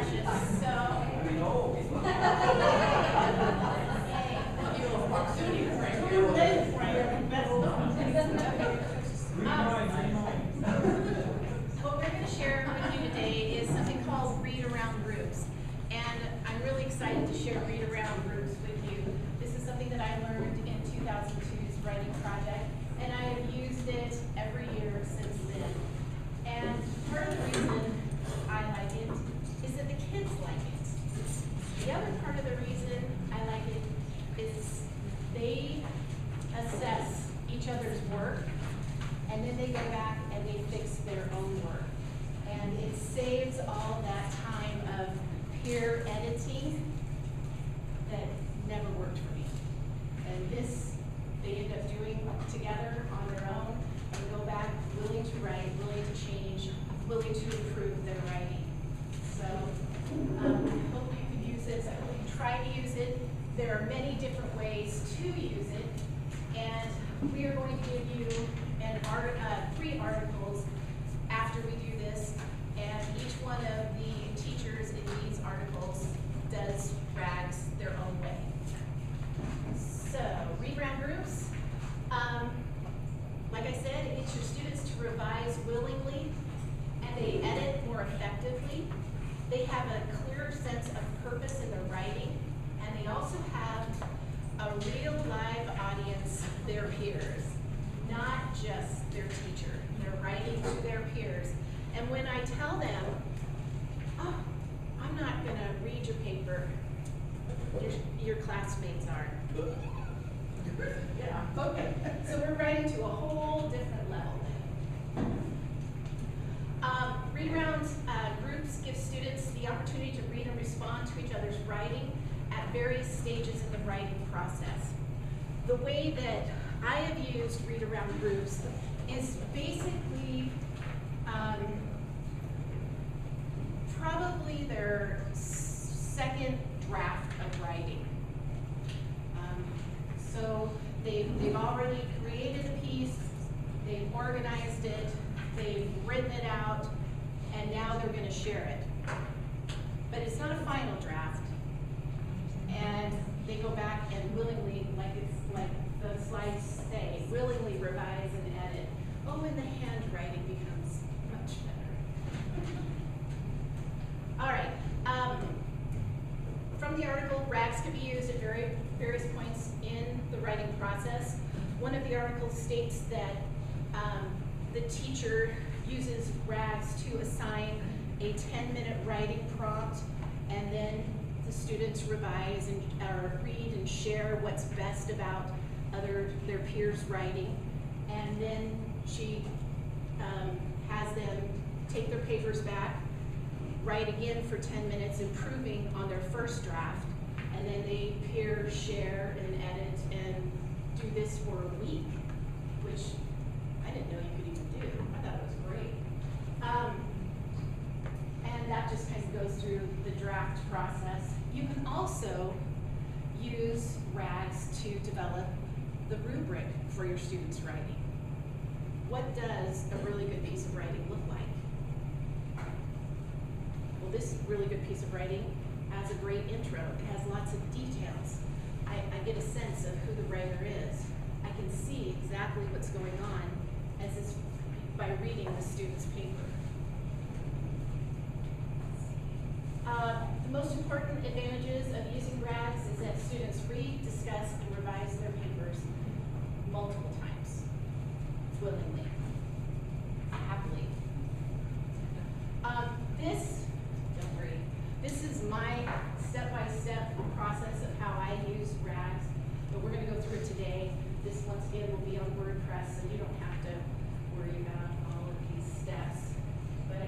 precious. So. What we're going to share with you today is something called read around groups. And I'm really excited to share read around groups with you. This is something that I learned in 2002's writing project, and I have used it every year since then. And part of the reason I like it is that the kids like it. The other part of the reason I like it is they assess each other's work, and then they go back and they fix their own work. And it saves all that time of peer editing that never worked for me. And this, they end up doing together on their own and go back willing to write, willing to change, willing to improve their writing. So I hope you can use this. I hope you try to use it. There are many different ways to use it. And we are going to give you 3 articles after we do this. And each one of the teachers in these articles does RAGs their own way. So, read around groups. Like I said, it gets your students to revise willingly, and they edit more effectively. They have a clearer sense of purpose in their writing, and they also have a real live audience, their peers, not just their teacher. They're writing to their peers. And when I tell them, oh, I'm not going to read your paper, your classmates aren't. Yeah, okay. So we're writing to a whole different level then. Read around groups give students the opportunity to read and respond to each other's writing at various stages in the writing process. The way that I have used read around groups is basically probably their second draft of writing. So they've already created a piece, they've organized it, they've written it out, and now they're going to share it. But it's not a final draft, and they go back and willingly, like the slides say, willingly revise and edit. Oh, and the handwriting becomes much better. All right. From the article, RAGs can be used at various points in the writing process. One of the articles states that the teacher uses RAGs to assign a 10-minute writing prompt, and then the students revise and read and share what's best about their peers' writing. And then she has them take their papers back, write again for 10 minutes, improving on their first draft, and then they peer share and edit and do this for a week, which I didn't know you could even do. I thought it was great. And that just kind of goes through the draft process. You can also use RAGs to develop the rubric for your students' writing. What does a really good piece of writing look like? Well, this really good piece of writing has a great intro. It has lots of details. I get a sense of who the writer is. I can see exactly what's going on by reading the student's paper. The most important advantages of using RAGs is that students read, discuss, and revise their papers multiple times, willingly, happily. Don't worry, this is my step-by-step process of how I use RAGs, but we're going to go through it today. This, once again, will be on WordPress, so you don't have to worry about all of these steps. But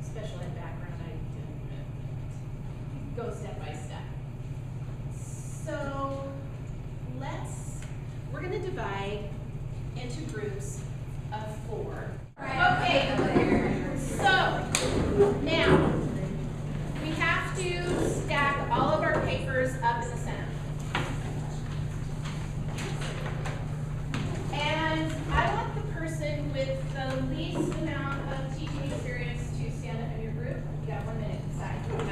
special ed background, I didn't go step by step. So we're going to divide into groups of 4. Okay, so now we have to stack all of our papers up in the center. And I want the person with the least amount of teaching experience to stand up in your group. You got 1 minute to decide.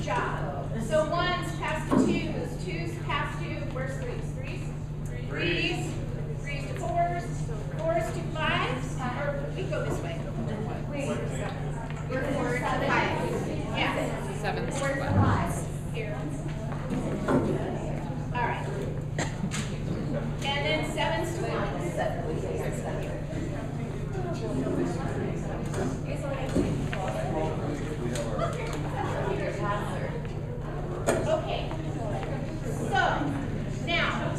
job. So ones pass to twos, twos pass to, where's threes? Threes to fours, fours to fives, or we go this way. We're four to five. Yeah. Sevens to 5s. Here. All right. And then sevens to ones. Okay. So now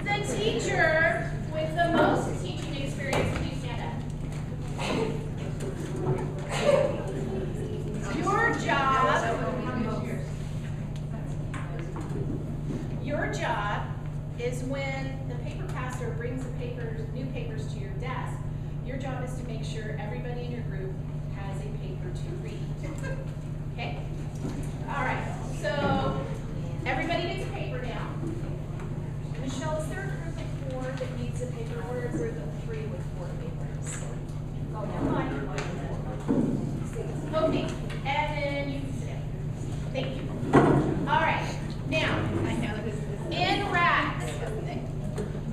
the teacher with the most teaching experience, please stand up. Your job is when the paper passer brings the new papers to your desk, your job is to make sure everybody in your group has a paper to read. Okay? All right, so everybody gets a paper now. Michele, is there a group of 4 that needs a paper, or a group of 3 with 4 papers? Oh, never mind. Okay, and then you can sit down. Thank you. All right, now, in racks,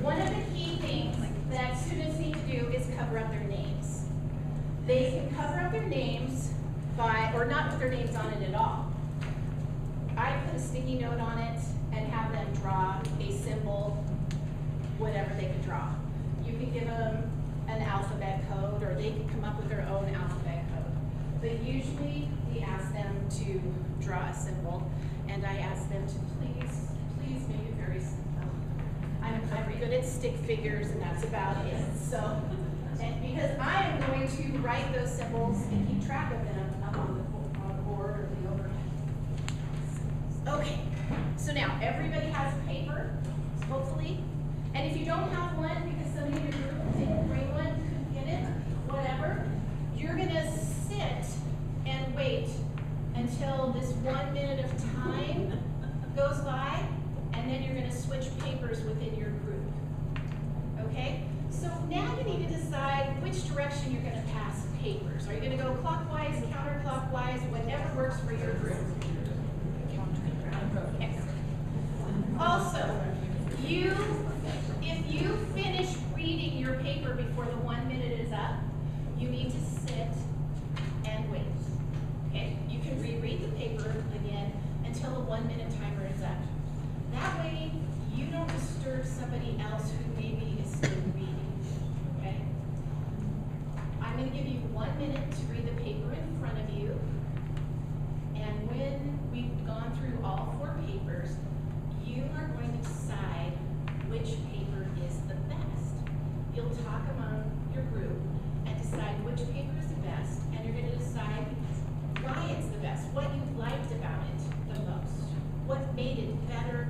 one of the key things that students need to do is cover up their names. They can cover up their names by, or not put their names on it at all. I put a sticky note on it and have them draw a symbol, whatever they could draw. You can give them an alphabet code, or they can come up with their own alphabet code. But usually we ask them to draw a symbol, and I ask them to please make it very simple. I'm good at stick figures, and that's about it. So, and because I am going to write those symbols and keep track of them up on the board or the overhead. Okay, so now everybody has a paper, hopefully. And if you don't have one because somebody in your group didn't bring one, couldn't get it, whatever, you're gonna sit and wait until this 1 minute of time goes by, and then you're gonna switch papers within your group. Okay? So now you need to decide which direction you're gonna pass papers. Are you gonna go clockwise, counterclockwise, whatever works for your group? Okay. Also, if you finish reading your paper before the 1 minute is up, you need to sit and wait. Okay? You can reread the paper again until the 1 minute timer is up. That way, you don't disturb somebody else who maybe is still reading. Okay? I'm going to give you 1 minute to read the paper in front of you. And when we've gone through all 4 papers, you are going to decide which paper is the best. You'll talk among your group and decide which paper is the best, and you're going to decide why it's the best, what you liked about it the most, what made it better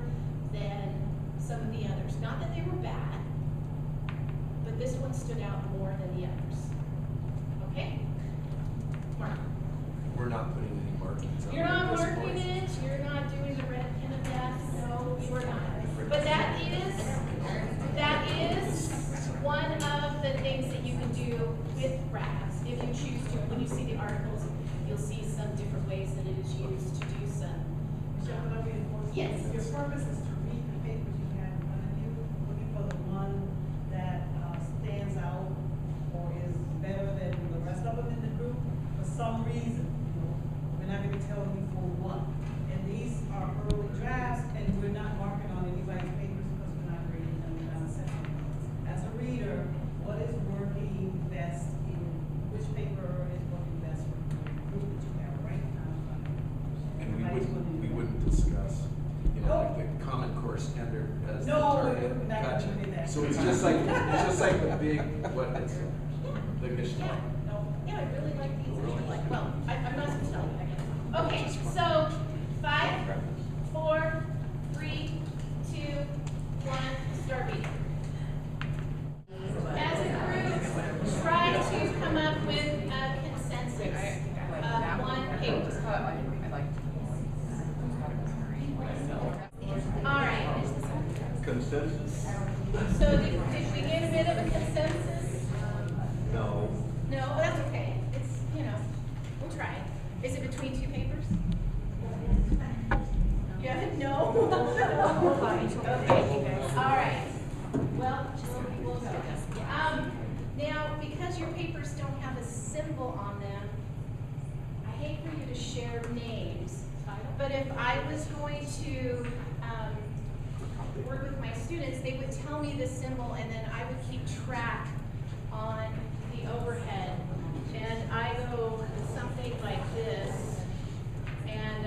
than some of the others. Not that they were bad, but this one stood out more than the others. Okay? Mark. We're not putting any markings on. You're not marking it, you're not doing the red pin of death, no, you are not. But that is one of the things that you can do with racks, if you choose to. When you see the articles, you'll see some different ways that it is used to do some. Yes. Your purpose is to read the papers you have in front of you, looking for the one that stands out or is better than the rest of them in the group for some reason. We're not going to tell you for what. And these are early drafts, and we're not marking on anybody's papers because we're not reading them, we're not assessing them. As a reader, what is working best in which paper is working best for the group that you have right now? And we wouldn't discuss, like the Common Core standard as the No, target. we're not Gotcha. gonna do that. So it's just like the big, what is it? The Michele. Yeah, I really like these. Well, I'm not supposed to tell you. Okay, so 5, 4, 3, 2, 1, start reading. As a group, try to come up with a consensus of one paper. All right. Consensus? So did we get a bit of a consensus? No. No, that's okay. It's, we'll try. Is it between 2 papers? All right. Well, we'll go. Now, because your papers don't have a symbol on them, I hate for you to share names, but if I was going to work with my students, they would tell me the symbol, and then I would keep track on the overhead. And I go something like this, and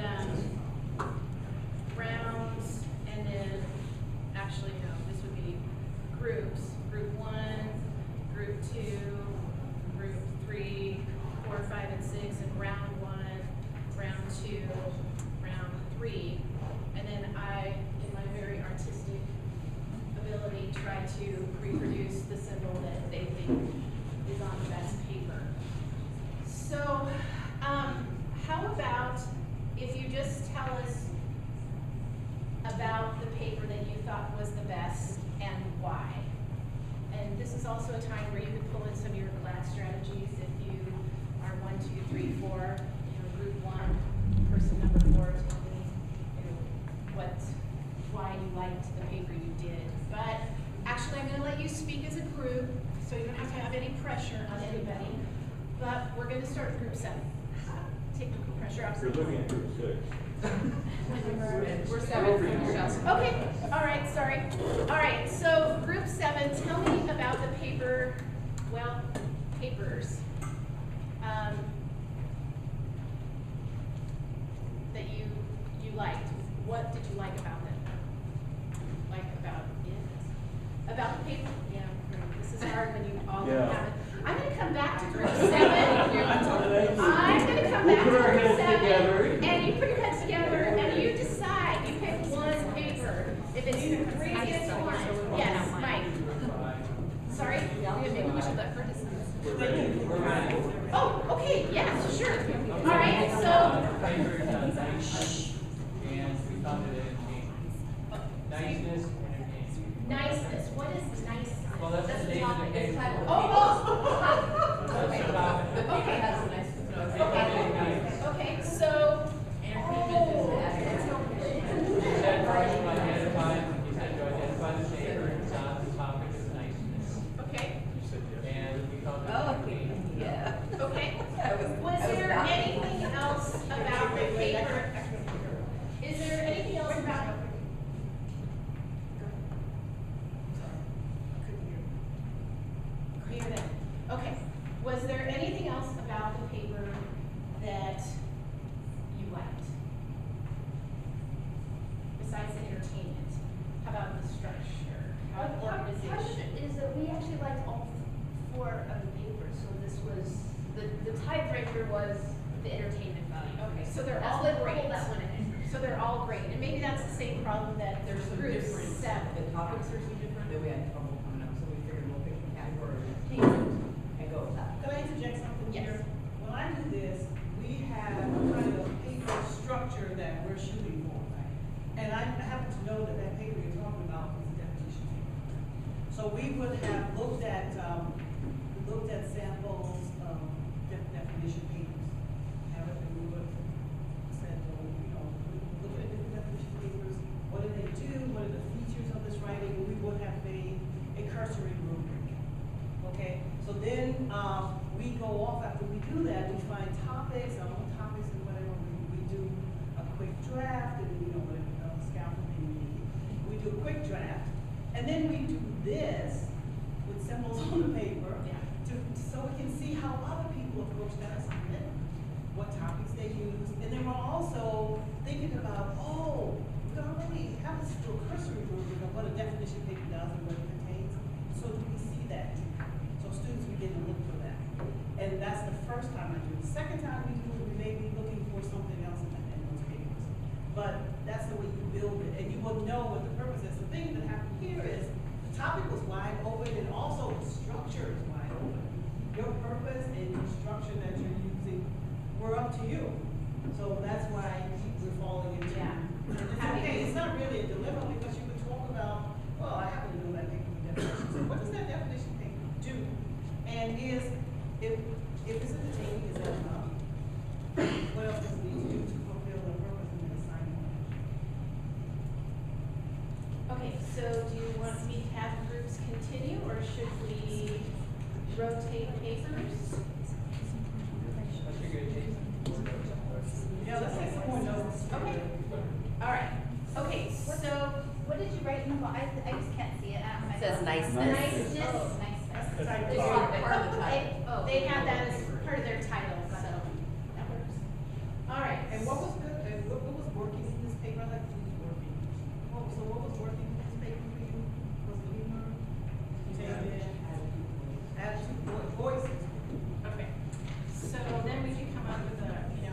rounds, and then, actually no, this would be groups. Group 1, Group 2, Group 3, 4, 5, and 6, and round 1, round 2, round 3. And then I, in my very artistic ability, try to reproduce the symbol that they think is on the best paper. So, how about if you just tell us about the paper that you thought was the best and why? And this is also a time where you could pull in some of your class strategies if you are 1, 2, 3, 4, group 1, person number 4, tell me, why you liked the paper you did. But actually, I'm going to let you speak as a group, so you don't have to have any pressure on anybody. But we're going to start with group 7. Take the pressure off. You're looking at group 6. We're 7. Okay. All right. Sorry. All right. So group 7. Tell me about the paper. Well, papers that you liked. What did you like about them? Like about it? About the paper? Yeah. This is hard when you all have it. I'm going to come back to group 7. I'm going to come back to group 7. And you put your heads together and you decide. You pick one paper. If it's the previous one. Yes, Mike. Sorry? Maybe we should let her decide. Oh, okay. Yes, sure. All right. So. And we found it entertaining. Niceness, entertaining. Niceness. What is niceness? Well, that's the name of the paper. Okay. Okay. That's a nice. Okay. So. He said first to identify the paper, it's on the topic of niceness. Okay. And we found it entertaining. Yeah. Okay. Was there anything else about the paper? Is there anything else about? Clear then. Okay. Was there anything else about the paper that you liked? Besides the entertainment? How about the structure? How about the organization? Is that we actually liked all 4 of the papers, so this was, the tiebreaker was the entertainment value. Okay, so they're That's all what great. pulled that one in. So they're all great, and maybe that's the same problem that there's groups 7. The topics are so different that we had trouble coming up, so we figured we'll pick a category and go with that. Can I interject something Yes. here? When I do this, we have kind of paper structure that we're shooting for, right? And I happen to know that that paper you're talking about is a definition paper. So we would have looked at samples of definition papers. Have it, and we would have said, well, look at different definition papers. What do they do? What are the features of this writing? And we would have made a cursory rubric. Okay, so then we go off after we do that. We find topics, our own topics, and whatever. We do a quick draft, and whatever scaffolding we need. We do a quick draft, and then we do this with symbols on the paper, so we can see how other people approach that assignment, what topics they use, and then we're also thinking about, we already have this little cursory rubric of what a definition paper does and what it contains. So do we see that? So students begin to look for that. And that's the first time I do it. The second time we do it, we may be looking for something else in those papers. But that's the way you build it. And you will know what the purpose is. The thing that happened here is the topic was wide open and also the structure is wide open. Your purpose and your structure that you're using were up to you. So that's why we're falling into Yeah. And it's okay, it's not really a dilemma because you could talk about, well, I happen to know that paper definition. So what does that definition paper do? And if it's entertaining, is that enough? What else does it need to do to fulfill the purpose of the assignment? continue or should we rotate papers? That's a good case. Yeah, let's take some more notes. Okay. All right. Okay, so What did you write in the, I just can't see it. I don't have my It says glasses. niceness. Niceness. Oh. Niceness. That's the There's type a- part of the title. they had that as part of their title, so that works. All right. And what was good, what was working in this paper? I like to use working. So what was working in this paper for you? Was it humor? Attitude, voices. Okay. So then we can come up with a, a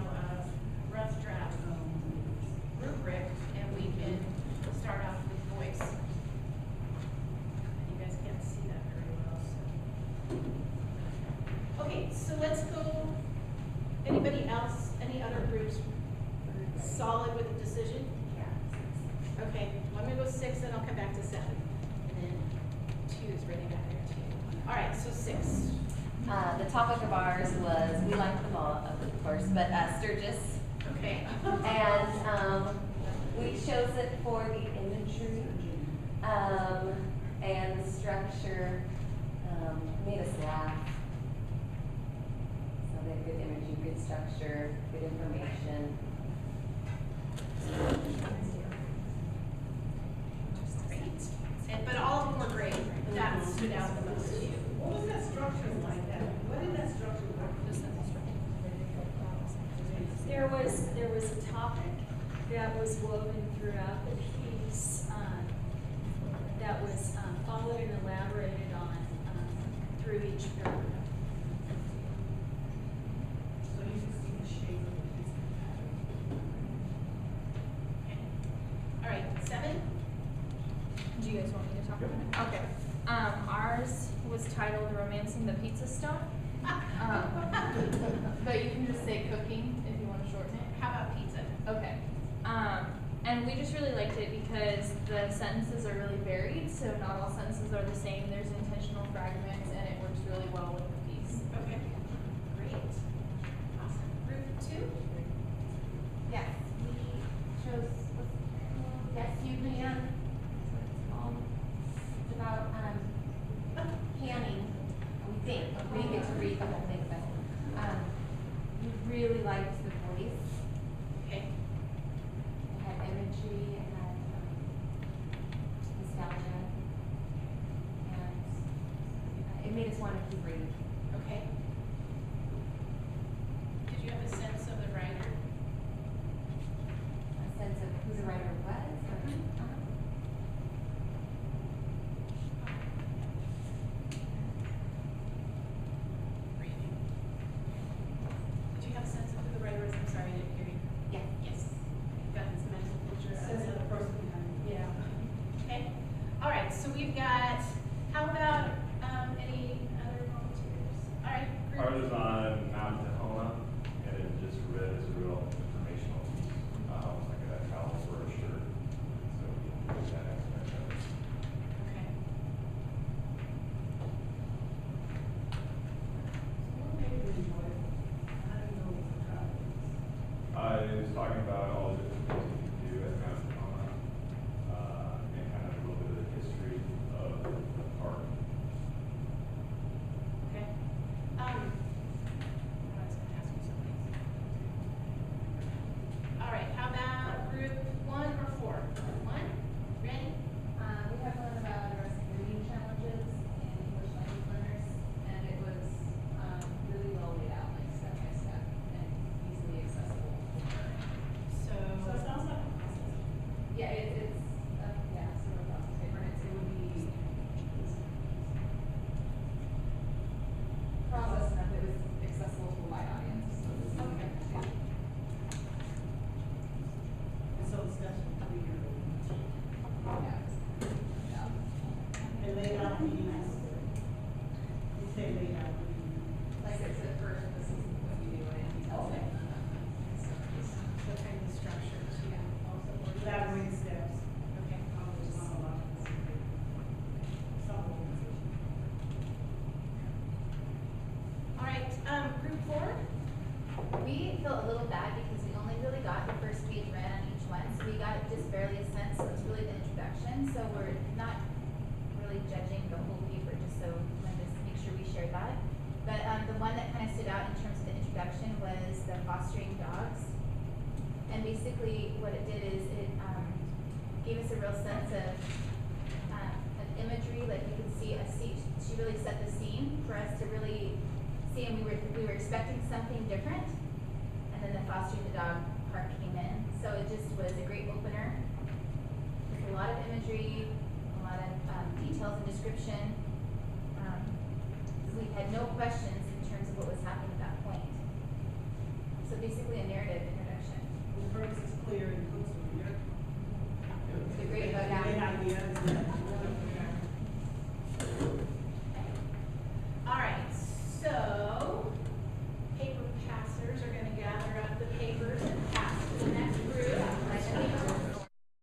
rough draft rubric, and we can start off with voice. You guys can't see that very well, so. Okay, so let's go, anybody else, any other groups solid with the decision? Okay, well, I'm gonna go 6, then I'll come back to 7, and then 2 is ready back there too. All right, so 6. The topic of ours was, we like them all, of course, but Sturgis. Okay. And we chose it for the imagery and the structure, made us laugh. So they had good imagery, good structure, good information. Great. But all of them were great. That stood out the most to you. What was that structure like that? What did that structure look like? There was a topic that was woven throughout the piece, that was, followed and elaborated on, through each paragraph. So you can see the shape of the piece. Okay. All right, 7. Do you guys want me to talk about it? Okay. Ours was titled Romancing the Pizza Stuff. But you can just say cooking if you want to shorten it. How about pizza? Okay. And we just really liked it because the sentences are really varied, so not all sentences are the same. There's intentional fragments, and it works really well with the piece. Okay. Great. Awesome. Group 2? Yes, we chose, yes, you can. It's about canning. We think we didn't get to read the whole thing, but we really liked the voice. Okay. It had imagery. It had nostalgia, and it made us want to keep reading. Okay. Did you have a sense of the writer? A sense of who the writer was. Or, Reading. Did you have a sense of who the writer was? I'm sorry, I didn't hear you. yeah. Yes. Got this mental picture. Sense of the person behind it. Yeah. Okay. All right, so we've got, how about any other volunteers? All right. group- Ours is on Mount Tahoma, and it just read as a real informational piece, like a travel brochure. So we put that aspect of it. Okay. So what made you enjoy it? How do you know it's a travel? It was talking about all the different things you can do at Mount Tahoma, and kind of a little bit of the history of the park. Okay. I was gonna ask you something. All right, how about group 1 or 4? 1, ready? We have one about addressing reading challenges in English language learners, and it was really well laid out, like step by step, and easily accessible. So, So it sounds like a process. Yeah, it's sort of process paper, and it would be process enough that it was accessible to a wide audience. So it was Okay. yeah. And so it's that's what we do. Yeah. And laid out means, you say laid out means. Like I said first, this is what we do, and he tells it. so kind of structures, yeah. Also, or Elaborate steps. Okay. There's not a lot of this. Some organization. All right, group 4? We felt a little bad because we only really got the first page read on each one, so we got just barely a sense, so it's really the introduction, so we're not really really judging the whole paper, just so wanted to make sure we shared that. But the one that kind of stood out in terms of the introduction was the fostering dogs. And basically what it did is it gave us a real sense of imagery, like you could see a scene. She really set the scene for us to really see, and we were expecting something different, and then the fostering the dog part came in. So it just was a great opener with a lot of imagery, a lot of details and description. We had no question